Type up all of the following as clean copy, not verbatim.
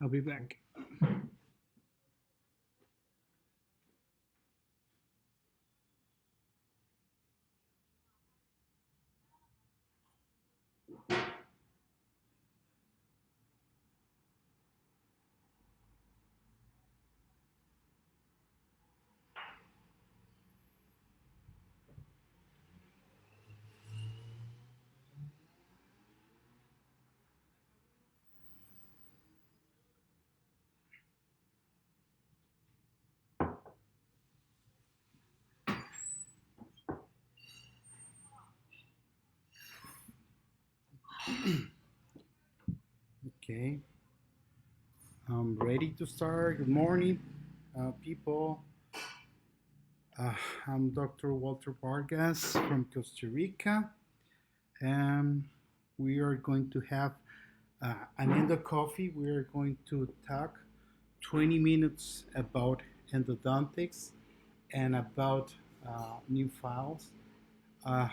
I'll be back. Okay, I'm ready to start. Good morning, people. Uh, I'm Dr. Walter Vargas from Costa Rica, and we are going to have an endo coffee. We are going to talk 20 minutes about endodontics and about new files. Uh,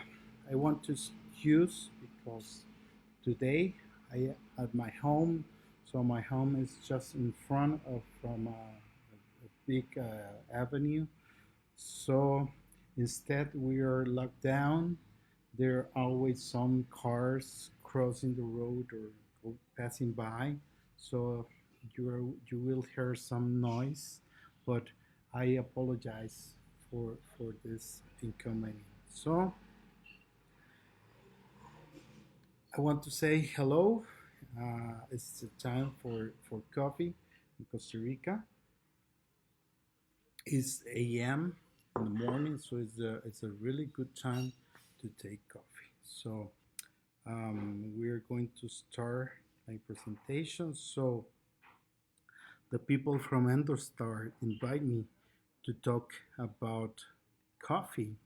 I want to use because today I at my home, so my home is just in front of from a big avenue. So instead we are locked down. There are always some cars crossing the road or passing by, so you will hear some noise, but I apologize for this inconvenience. So I want to say hello. It's the time for coffee in Costa Rica. It's a.m. in the morning, so it's a really good time to take coffee. So we're going to start my presentation. So the people from Endostar invite me to talk about coffee.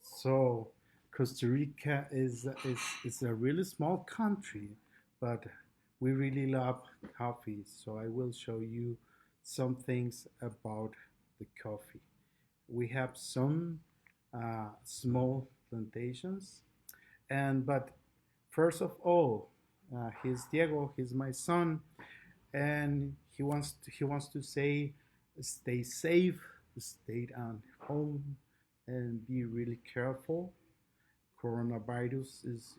So Costa Rica is a really small country, but we really love coffee. So I will show you some things about the coffee. We have some small plantations, and but first of all, he's Diego. He's my son, and he wants to say, stay safe, stay at home, and be really careful. Coronavirus is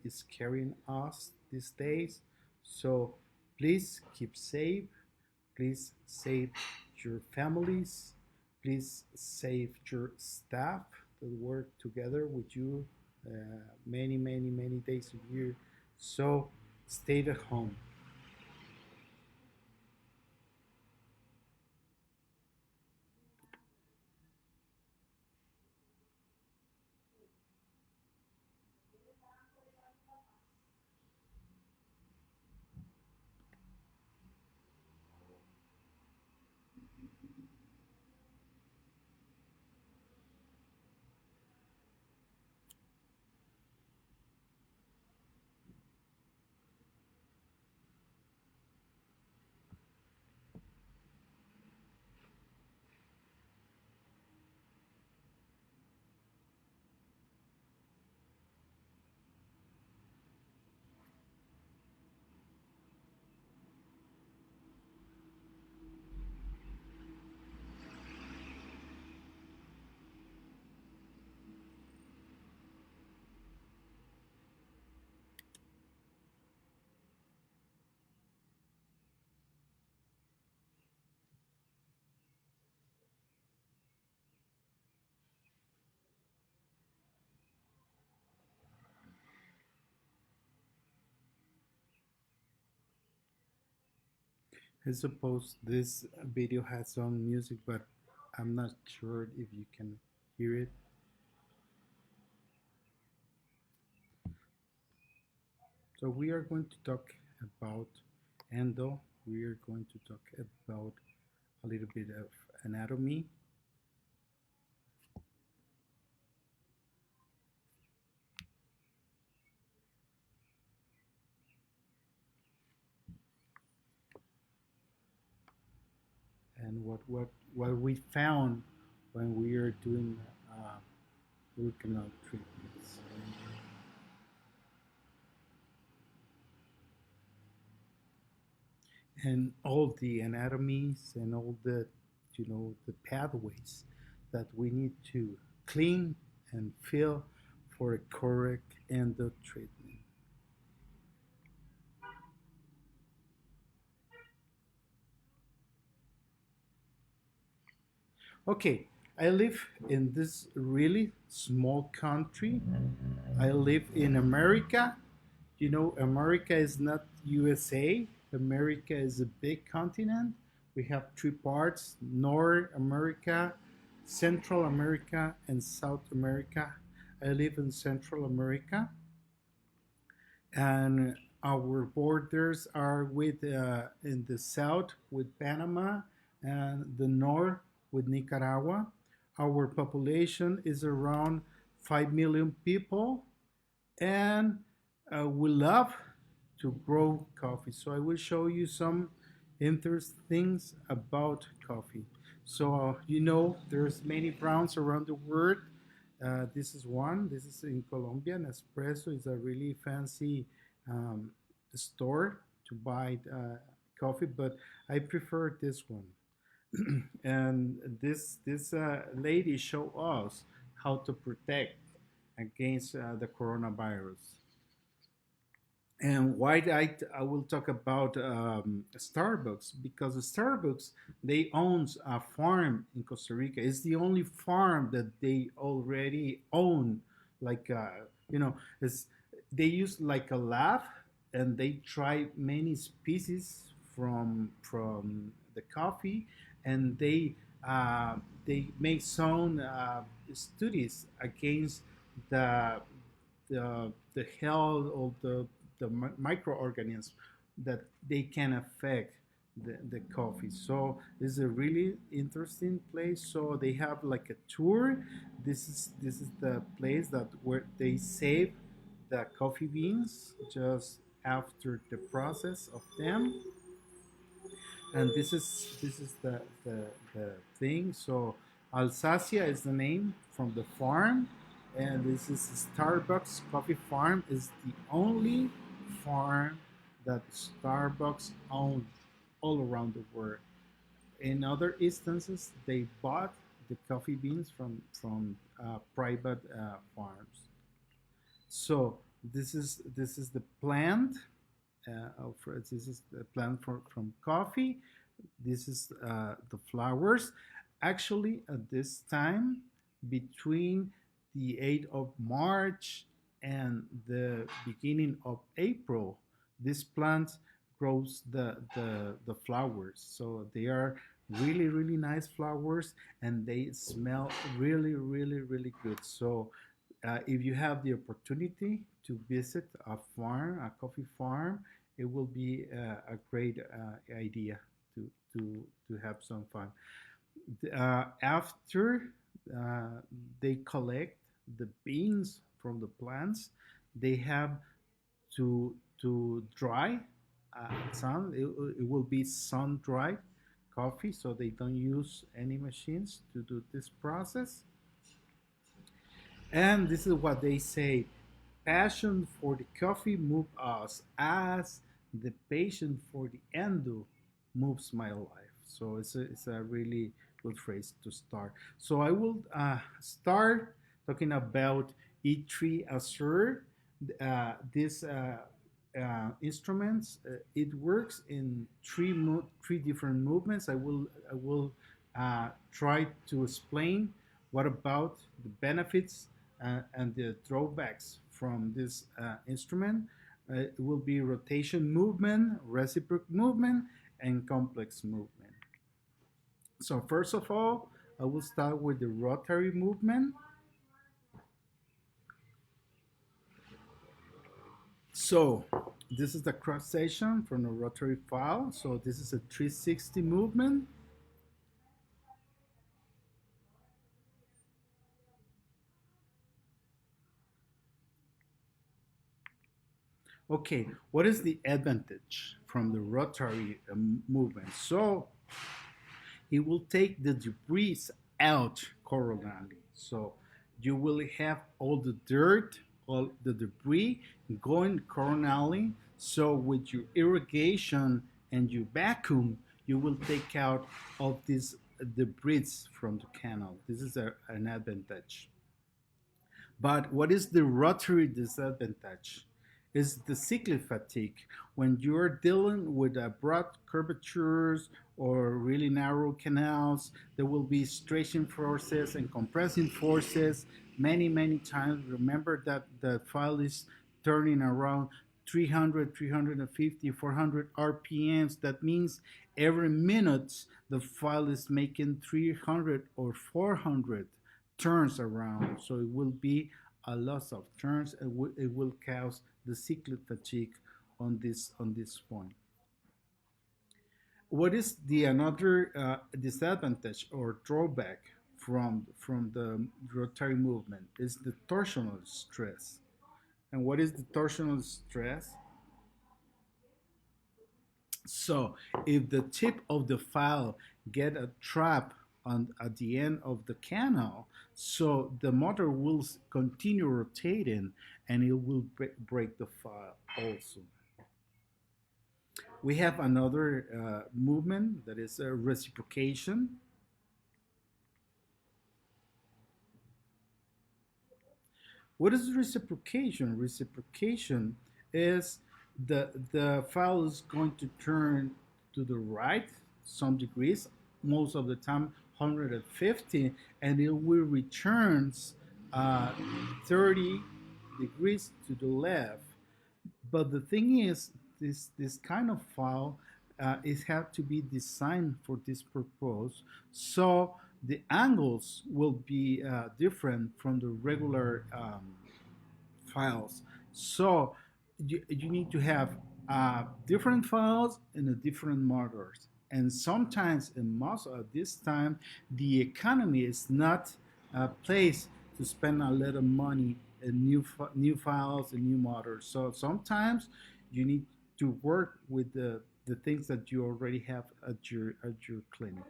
scaring us these days, so please keep safe. Please save your families. Please save your staff that work together with you many days a year. So stay at home. I suppose this video has some music, but I'm not sure if you can hear it. So we are going to talk about endo. We are going to talk about a little bit of anatomy. And what we found when we are doing root canal treatments. and all the anatomies and all the, the pathways that we need to clean and fill for a correct endo treatment. Okay, I live in this really small country. I live in America. America is not USA. America is a big continent. We have three parts: North America, Central America, and South America. I live in Central America, and our borders are with in the south with Panama and the north with Nicaragua. Our population is around 5 million people, and we love to grow coffee. So I will show you some interesting things about coffee. So there's many brands around the world. This is one. This is in Colombia. Nespresso is a really fancy um, store to buy coffee, but I prefer this one. And this lady show us how to protect against the coronavirus. And why I will talk about Starbucks, because Starbucks, they owns a farm in Costa Rica. It's the only farm that they already own. Like it's they use like a lab, and they try many species from the coffee, and they make some studies against the the health of the microorganisms that they can affect the coffee. So this is a really interesting place. So they have like a tour. This is the place that where they save the coffee beans just after the process of them. And this is the thing. So Alsacia is the name from the farm, and this is Starbucks Coffee Farm is the only farm that Starbucks owns all around the world. In other instances, they bought the coffee beans from private farms. So this is the plant this is the plant from coffee. This is the flowers. Actually, at this time, between the 8th of March and the beginning of April, this plant grows the flowers. So they are really, really nice flowers, and they smell really, really, really good. So if you have the opportunity to visit a farm, a coffee farm, it will be a great idea to, to have some fun. After they collect the beans from the plants, they have to dry sun. It will be sun dried coffee, so they don't use any machines to do this process. And this is what they say: passion for the coffee moves us as the passion for the endo moves my life. So it's a really good phrase to start. So I will start talking about E3 Azure. This instruments, it works in three different movements. I will try to explain what about the benefits and the drawbacks from this instrument. It will be rotation movement, reciprocal movement, and complex movement. So first of all, I will start with the rotary movement. So this is the cross section from the rotary file. So this is a 360 movement. Okay, what is the advantage from the rotary movement? So it will take the debris out coronally. So you will have all the dirt, all the debris going coronally. So with your irrigation and you vacuum, you will take out of this debris from the canal. This is an advantage. But what is the rotary disadvantage? Is the cyclic fatigue. When you're dealing with broad curvatures or really narrow canals, there will be stretching forces and compressing forces many times. Remember that the file is turning around 300, 350, 400 RPMs. That means every minute the file is making 300 or 400 turns around. So it will be a loss of turns and it will cause the cyclic fatigue on this point. What is the another disadvantage or drawback from the rotary movement is the torsional stress. And what is the torsional stress? So if the tip of the file get a trap at the end of the canal, so the motor will continue rotating and it will break the file also. We have another movement that is reciprocation. What is reciprocation? Reciprocation is the file is going to turn to the right some degrees, most of the time 150, and it will returns 30 degrees to the left. But the thing is, this kind of file it has to be designed for this purpose. So the angles will be different from the regular files. So you need to have different files and different motors. And sometimes, and most of this time, the economy is not a place to spend a lot of money in new files and new motors. So sometimes you need to work with the things that you already have at your clinic.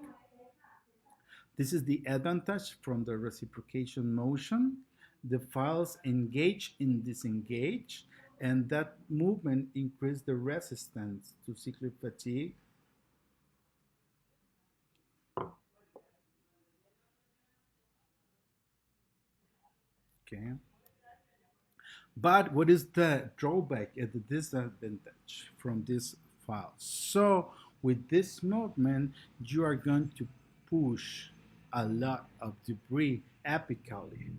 This is the advantage from the reciprocation motion. The files engage and disengage, and that movement increases the resistance to cyclic fatigue. Okay. But what is the drawback and the disadvantage from this file? So with this movement, you are going to push a lot of debris apically.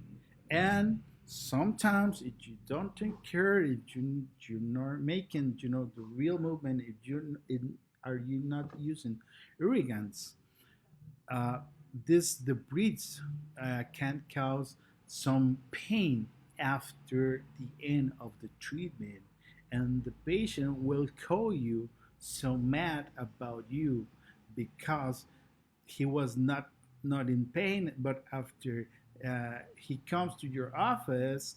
And sometimes if you don't take care, if you're not making, the real movement, are you not using irrigants, uh, this debris can cause some pain after the end of the treatment, and the patient will call you so mad about you because he was not in pain, but after he comes to your office,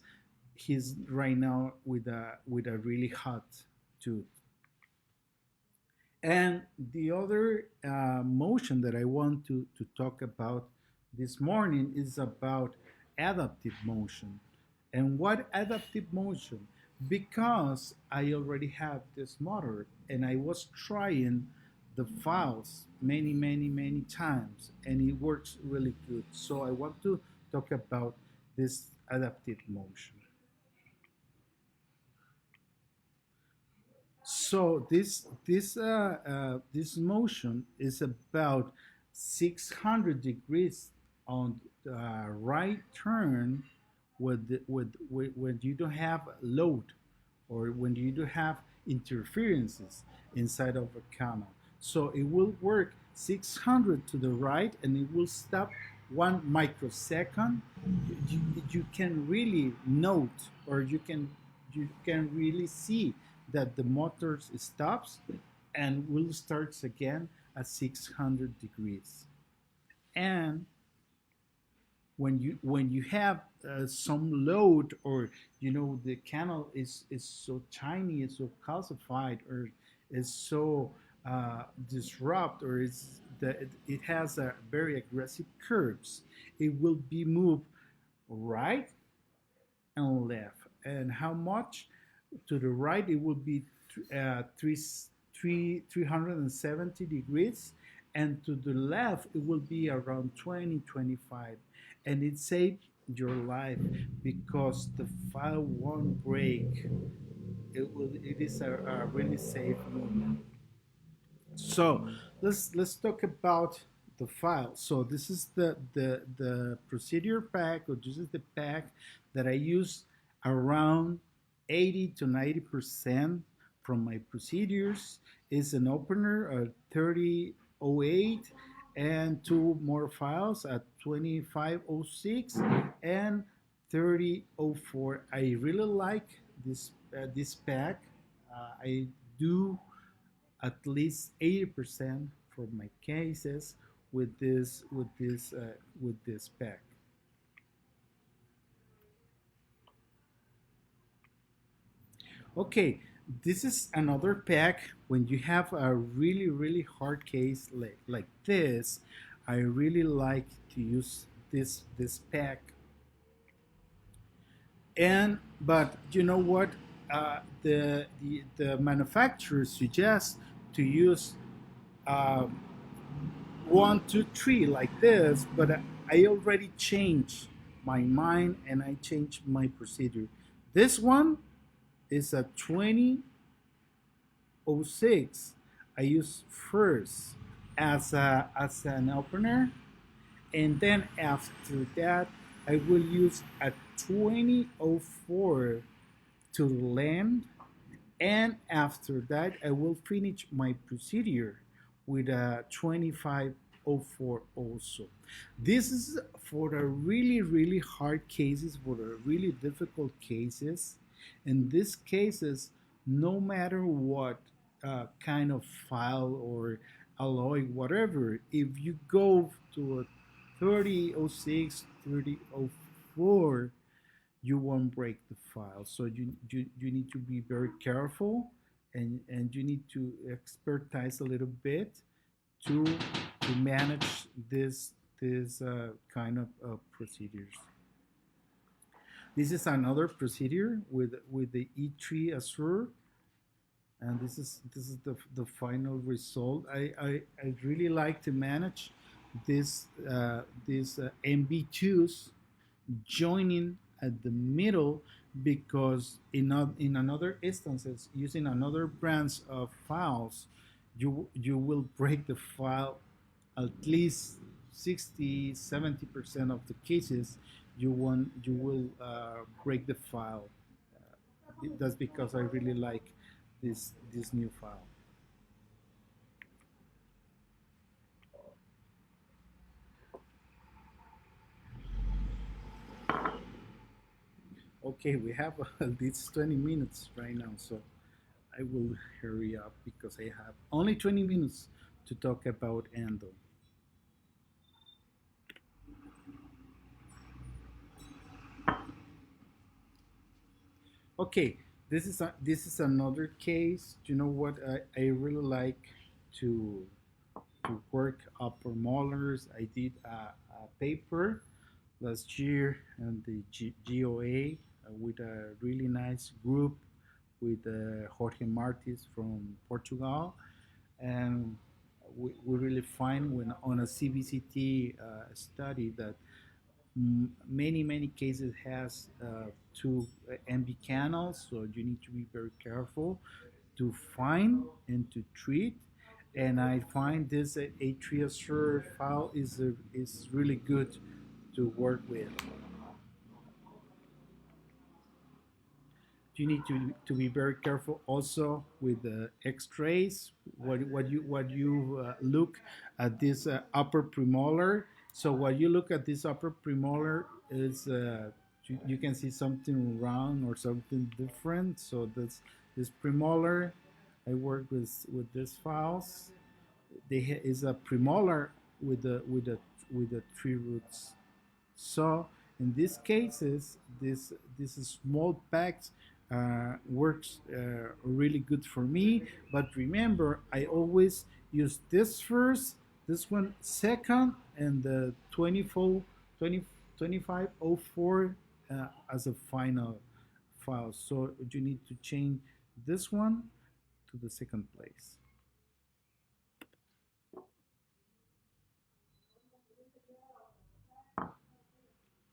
he's right now with a really hot tooth. And the other motion that I want to talk about this morning is about adaptive motion. And what adaptive motion? Because I already have this motor and I was trying the files many times and it works really good. So I want to talk about this adaptive motion. So this motion is about 600 degrees on the right turn when you don't have load or when you don't have interferences inside of a canal. So it will work 600 to the right and it will stop 1 microsecond. You can really note or you can really see that the motor stops and will starts again at 600 degrees. And when you have some load or the canal is so tiny, is so calcified, or is so disrupt, or it has a very aggressive curves, it will be moved right and left. And how much? To the right it will be 370 degrees, and to the left it will be around 20-25, and it saves your life because the file won't break. It is a really safe movement. So let's talk about the file. So this is the procedure pack, or this is the pack that I use around 80 to 90% from my procedures. Is an opener at 3008 and two more files at 2506 and 3004. I really like this pack. I do at least 80% for my cases with this pack. Okay, this is another pack when you have a really hard case like this. I really like to use this pack. And but you know what, the manufacturer suggests to use um, 1, 2, 3 like this, but I already changed my mind and I changed my procedure. This one is a 2006. I use first as an opener, and then after that I will use a 2004 to land, and after that I will finish my procedure with a 2504 also. This is for the really hard cases, for the really difficult cases. In these cases, no matter what kind of file or alloy, whatever, if you go to a 3006, 3004, you won't break the file. So you need to be very careful, and you need to expertise a little bit to to manage this kind of procedures. This is another procedure with the E3 Azure, and this is the final result. I really like to manage these MB2s joining at the middle, because in another instances using another branch of files, you will break the file at least 60-70% of the cases. You will break the file. That's because I really like this new file. Okay, we have these 20 minutes right now, so I will hurry up because I have only 20 minutes to talk about Endo. Okay, this is another case. You know what? I really like to to work upper molars. I did a paper last year and the GOA with a really nice group with Jorge Martins from Portugal, and we really find when on a CBCT study that many cases has two MB canals, so you need to be very careful to find and to treat. And I find this A3 file is really good to work with. You need to be very careful also with the X-rays. What you look at this upper premolar. So what you look at this upper premolar is you can see something wrong or something different. So this premolar, I work with these files. Is a premolar with the three roots. So in these cases, this small packs works really good for me. But remember, I always use this first, this one second, and the 2504 as a final file. So you need to change this one to the second place.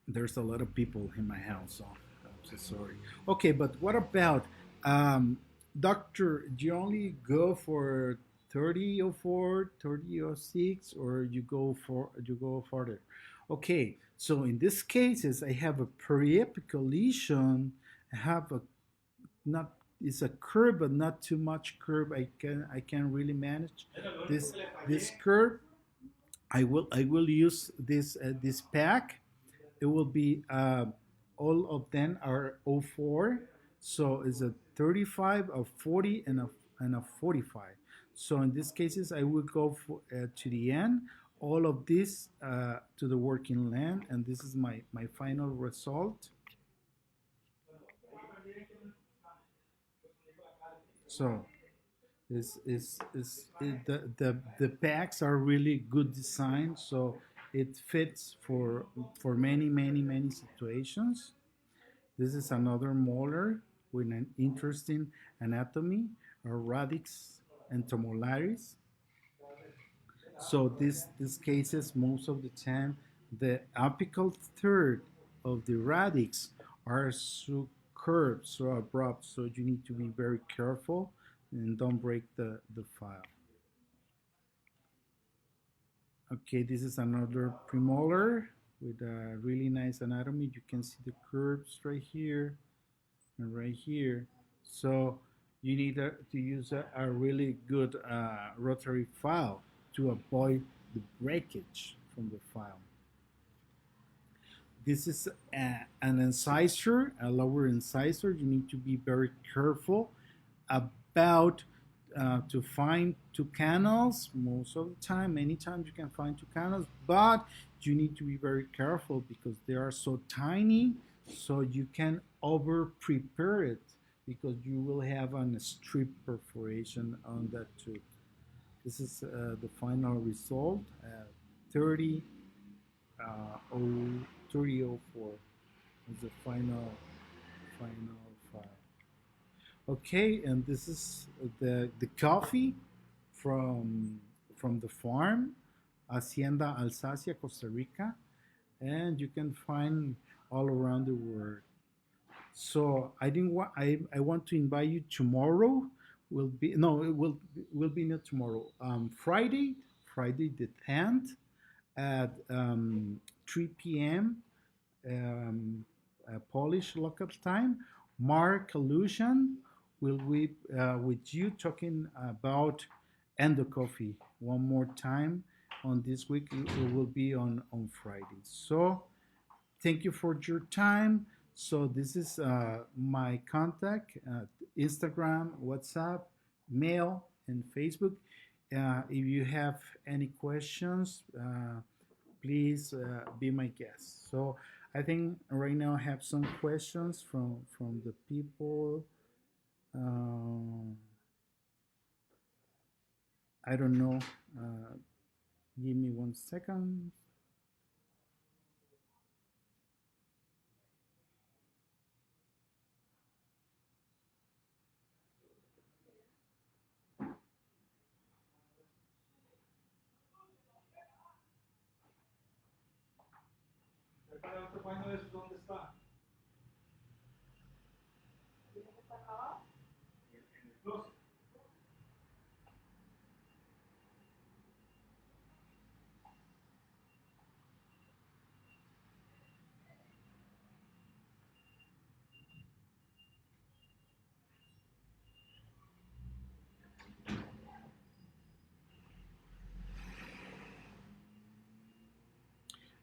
There's a lot of people in my house, so I'm so sorry. Okay, but what about um, doctor? Do you only go for 3004, 3006, or you go further? Okay, so in this cases, I have a periapical lesion. I have a not it's a curve, but not too much curve. I can really manage this curve. I will use this pack. It will be all of them are oh 04, so it's a 35, a 40, and a 45. So in these cases I will go to the end, all of this to the working land, and this is my final result. So the packs are really good design, so it fits for many situations. This is another molar with an interesting anatomy, a radix entomolaris. So these cases, most of the time, the apical third of the radix are so curved, so abrupt. So you need to be very careful and don't break the file. Okay, this is another premolar with a really nice anatomy. You can see the curves right here and right here. So you need to use a really good rotary file to avoid the breakage from the file. This is an incisor, a lower incisor. You need to be very careful about to find two canals. Most of the time, many times you can find two canals, but you need to be very careful because they are so tiny, so you can over prepare it because you will have a strip perforation on that tooth. This is the final result, 30 3004 is the final file. Okay, and this is the coffee from the farm, Hacienda Alsacia, Costa Rica, and you can find all around the world. So I didn't want I want to invite you tomorrow. Will be no it will be not tomorrow. Friday the 10th at 3 p.m. Polish local time. Mark Illusion will be with you talking about Endo Coffee one more time on this week. It will be on Friday. So thank you for your time. So this is my contact: Instagram, WhatsApp, mail, and Facebook. If you have any questions, please be my guest. So I think right now I have some questions from the people. Uh, I don't know. Give me 1 second.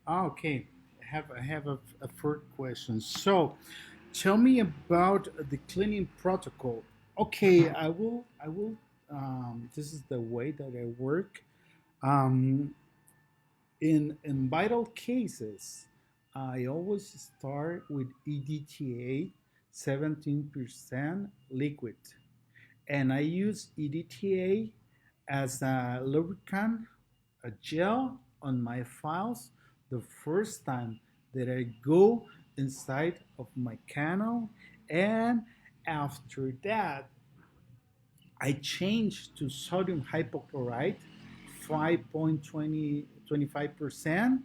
Okay, I have a third question. So, tell me about the cleaning protocol. Okay, I will. This is the way that I work. Um, in vital cases, I always start with EDTA 17% liquid, and I use EDTA as a lubricant, a gel on my files the first time that I go inside of my canal, and after that I changed to sodium hypochlorite 5.25%,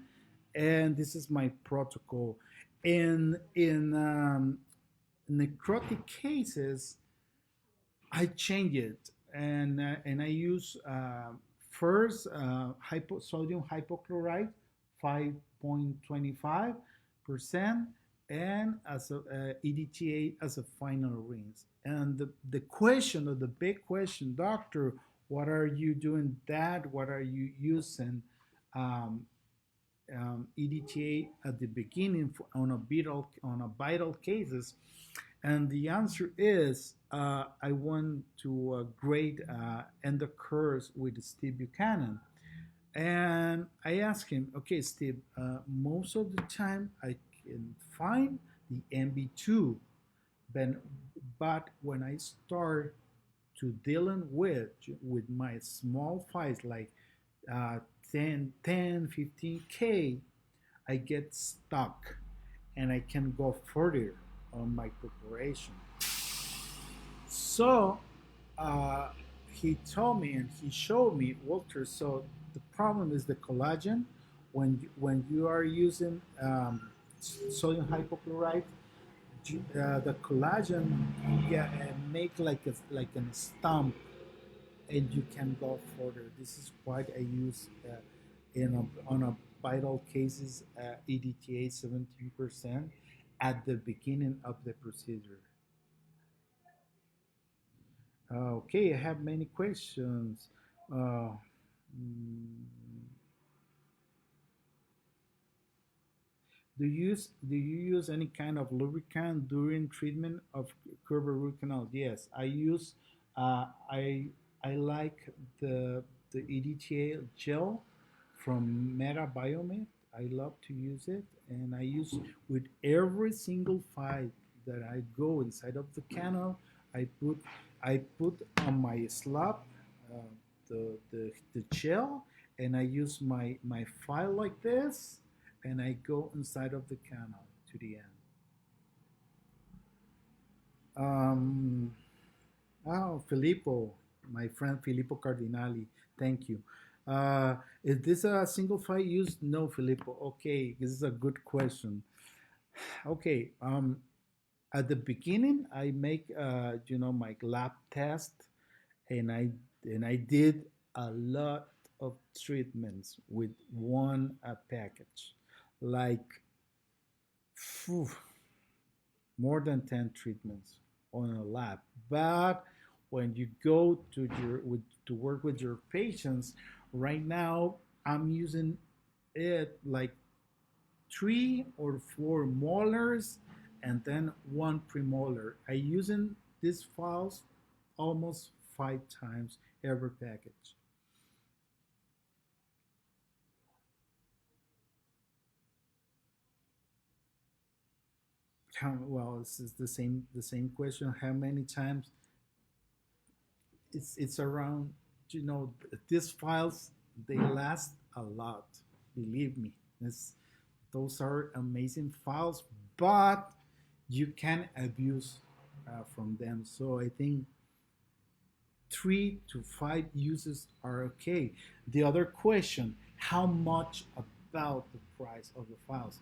and this is my protocol. In necrotic cases, I change it and I use first sodium hypochlorite 5.25% and as EDTA as a final rinse. And the question or the big question, doctor, what are you doing that? What are you using? Um, EDTA at the beginning on a vital cases, and the answer is I went to a great Endo course with Steve Buchanan, and I asked him, okay, Steve, most of the time I can find the MB2, but when I start to dealing with my small files like uh, 10 15K, I get stuck and I can go further on my preparation. So uh, he told me and he showed me, Walter. So the problem is the collagen. When you are using sodium hypochlorite, the collagen, yeah, make like a stump, and you can go further. This is what I use on a vital cases EDTA 17% at the beginning of the procedure. Okay, I have many questions. Uh, mm, do you use any kind of lubricant during treatment of curved root canal? Yes, I use. I like the the EDTA gel from Meta Biomed. I love to use it, and I use with every single fight that I go inside of the canal. I put on my slab uh, the gel, and I use my file like this, and I go inside of the canal to the end. Um, oh, Filippo, my friend Filippo Cardinali, thank you. Is this a single file used? No, Filippo. Okay, this is a good question. Okay, at the beginning, I make my lab test, and I did a lot of treatments with one package, like phew, more than 10 treatments on a lab. But when you go to work with your patients, right now I'm using it like 3 or 4 molars and then 1 premolar. I using these files almost 5 times every package. Well, this is the same question. How many times? It's around. You know, these files, they last a lot. Believe me, those are amazing files, but you can abuse from them. So I think 3 to 5 uses are okay. The other question: how much about the price of the files?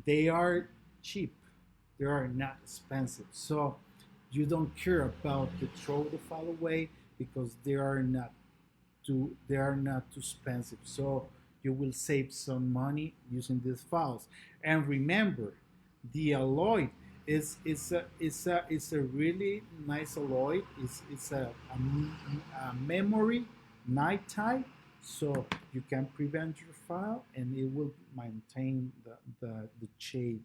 They are cheap. They are not expensive. So you don't care about to throw the file away because they are not too expensive. So you will save some money using these files. And remember, the alloy is a really nice alloy. It's a memory night type, so you can prevent your file and it will maintain the shape.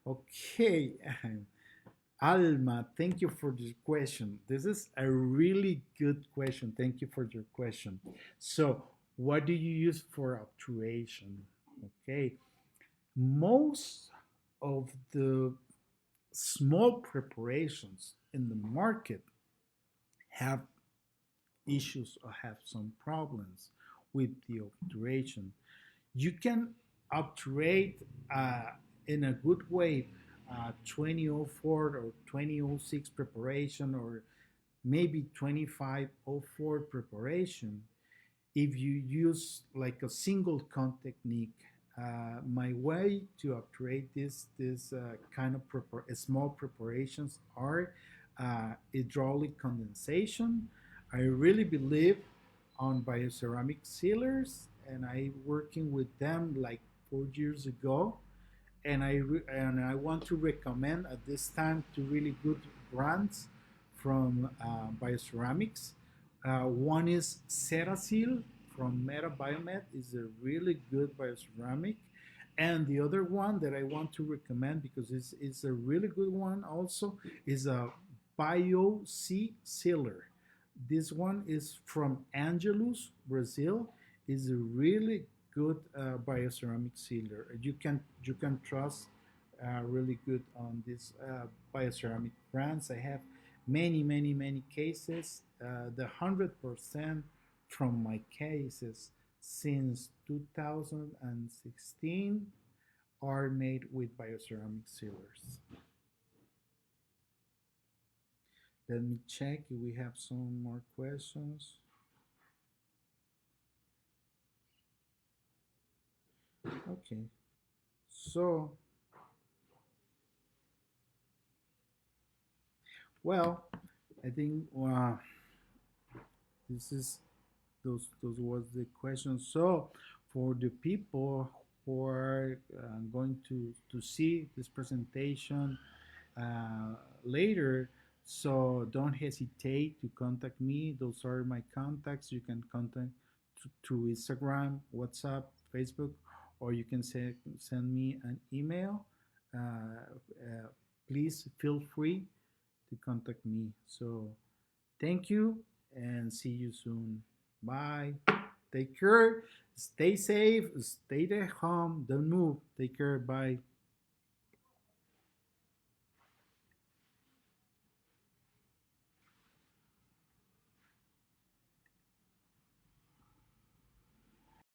Okay. Alma, thank you for this question. This is a really good question. Thank you for your question. So, what do you use for obturation? Okay, most of the small preparations in the market have issues or have some problems with the obturation. You can obturate in a good way 2004 or 2006 preparation, or maybe 2504 preparation if you use like a single con technique My way to operate this kind of small preparations are hydraulic condensation. I really believe on bioceramic sealers, and I working with them like 4 years ago, and I want to recommend at this time two really good brands from bioceramics. One is Cerasil from Meta Biomed, is a really good bioceramic, and the other one that I want to recommend because it's a really good one also is a Bio C Sealer. This one is from Angelus, Brazil. Is a really good bioceramic sealer. You can trust really good on these bioceramic brands. I have many cases. The 100% from my cases since 2016 are made with bioceramic sealers. Let me check if we have some more questions. Okay, so well, I think this is those was the question. So for the people who are going to see this presentation later, so don't hesitate to contact me. Those are my contacts. You can contact through Instagram, WhatsApp, Facebook, or you can send me an email. Please feel free to contact me. So thank you and see you soon. Bye. Take care. Stay safe. Stay at home. Don't move. Take care. Bye.